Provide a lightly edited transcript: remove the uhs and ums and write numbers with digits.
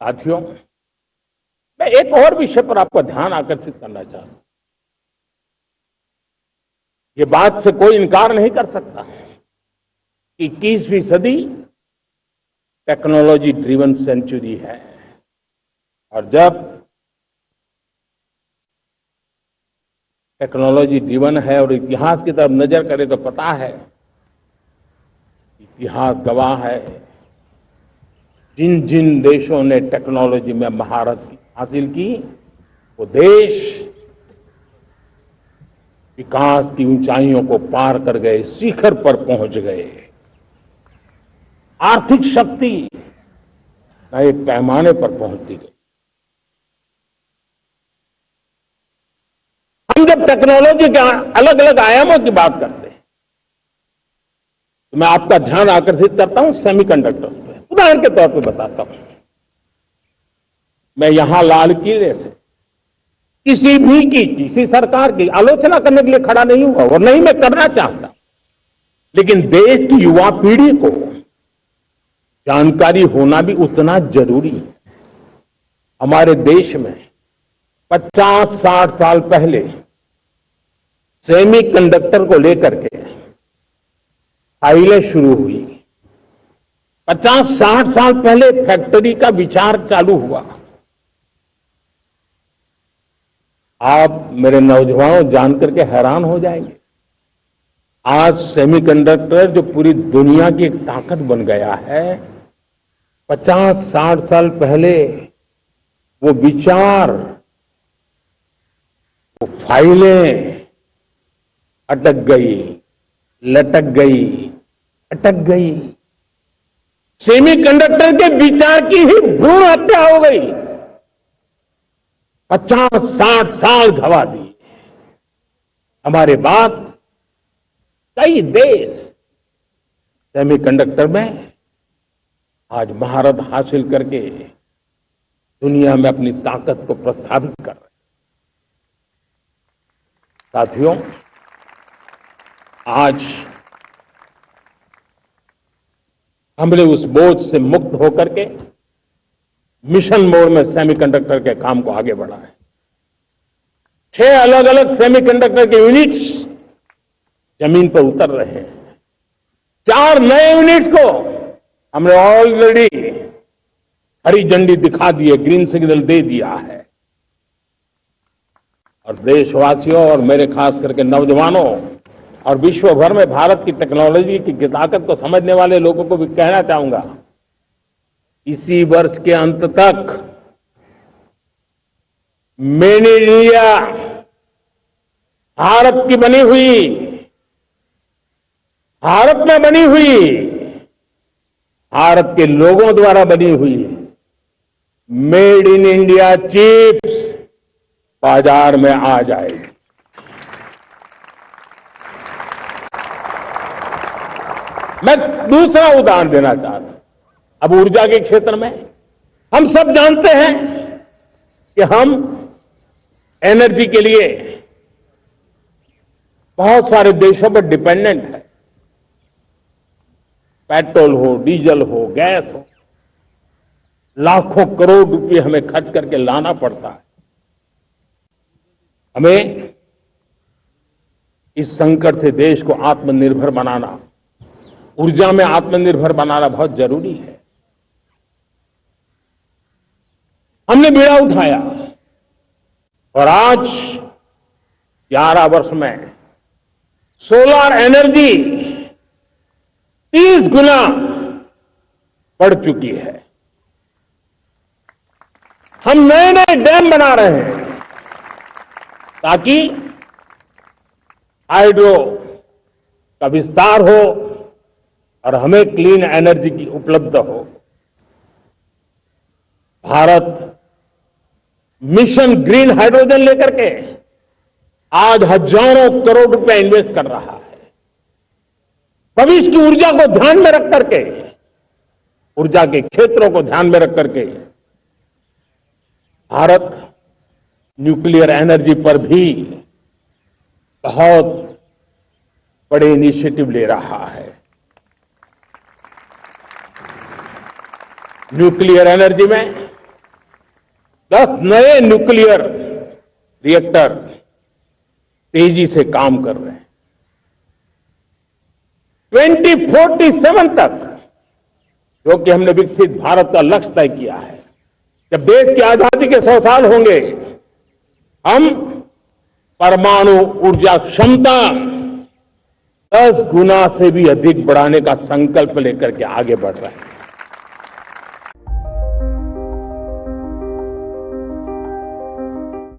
साथियों, मैं एक और विषय पर आपका ध्यान आकर्षित करना चाहता हूं। ये बात से कोई इनकार नहीं कर सकता कि 21वीं सदी टेक्नोलॉजी ड्रिवन सेंचुरी है। और जब टेक्नोलॉजी ड्रिवन है और इतिहास की तरफ नजर करें तो पता है, इतिहास गवाह है, जिन जिन देशों ने टेक्नोलॉजी में महारत हासिल की, वो देश विकास की ऊंचाइयों को पार कर गए, शिखर पर पहुंच गए। आर्थिक शक्ति नए पैमाने पर पहुंचती गई। हम जब टेक्नोलॉजी के अलग अलग आयामों की बात करते हैं तो मैं आपका ध्यान आकर्षित करता हूं सेमीकंडक्टर्स पे। उदाहरण के तौर पे बताता हूं, मैं यहां लाल किले से किसी सरकार की आलोचना करने के लिए खड़ा नहीं हुआ और नहीं मैं करना चाहता, लेकिन देश की युवा पीढ़ी को जानकारी होना भी उतना जरूरी है। हमारे देश में 50-60 साल पहले सेमीकंडक्टर को लेकर के फाइलें शुरू हुई। 50-60 साल पहले फैक्ट्री का विचार चालू हुआ। आप मेरे नौजवानों जानकर के हैरान हो जाएंगे, आज सेमीकंडक्टर जो पूरी दुनिया की एक ताकत बन गया है, 50-60 साल पहले वो विचार, वो फाइलें अटक गई, लटक गई, अटक गई। सेमीकंडक्टर के विचार की ही भ्रूण हत्या हो गई। 50-60 साल गवा दिए। हमारे बाद कई देश सेमीकंडक्टर में आज महारत हासिल करके दुनिया में अपनी ताकत को प्रस्थापित कर रहे हैं। साथियों, आज हमने उस बोझ से मुक्त होकर के मिशन मोड में सेमीकंडक्टर के काम को आगे बढ़ा है। 6 अलग अलग सेमीकंडक्टर के यूनिट्स जमीन पर उतर रहे हैं। 4 नए यूनिट्स को हमने ऑलरेडी हरी झंडी दिखा दी है, ग्रीन सिग्नल दे दिया है। और देशवासियों और मेरे खास करके नौजवानों और विश्व भर में भारत की टेक्नोलॉजी की ताकत को समझने वाले लोगों को भी कहना चाहूंगा, इसी वर्ष के अंत तक मेड इन इंडिया, भारत की बनी हुई, भारत में बनी हुई, भारत के लोगों द्वारा बनी हुई मेड इन इंडिया चिप्स बाजार में आ जाएगी। मैं दूसरा उदाहरण देना चाहता हूं। अब ऊर्जा के क्षेत्र में हम सब जानते हैं कि हम एनर्जी के लिए बहुत सारे देशों पर डिपेंडेंट है। पेट्रोल हो, डीजल हो, गैस हो, लाखों करोड़ रुपए हमें खर्च करके लाना पड़ता है। हमें इस संकट से देश को आत्मनिर्भर बनाना, ऊर्जा में आत्मनिर्भर बनाना बहुत जरूरी है। हमने बीड़ा उठाया और आज 11 वर्ष में सोलर एनर्जी 30 गुना बढ़ चुकी है। हम नए नए डैम बना रहे हैं ताकि हाइड्रो का विस्तार हो और हमें क्लीन एनर्जी की उपलब्ध हो। भारत मिशन ग्रीन हाइड्रोजन लेकर के आज हजारों करोड़ रुपए इन्वेस्ट कर रहा है। भविष्य की ऊर्जा को ध्यान में रख करके, ऊर्जा के क्षेत्रों को ध्यान में रख करके भारत न्यूक्लियर एनर्जी पर भी बहुत बड़े इनिशिएटिव ले रहा है। न्यूक्लियर एनर्जी में 10 नए न्यूक्लियर रिएक्टर तेजी से काम कर रहे हैं। 2047 तक, जो कि हमने विकसित भारत का लक्ष्य तय किया है, जब देश की आजादी के 100 साल होंगे, हम परमाणु ऊर्जा क्षमता 10 गुना से भी अधिक बढ़ाने का संकल्प लेकर के आगे बढ़ रहे हैं।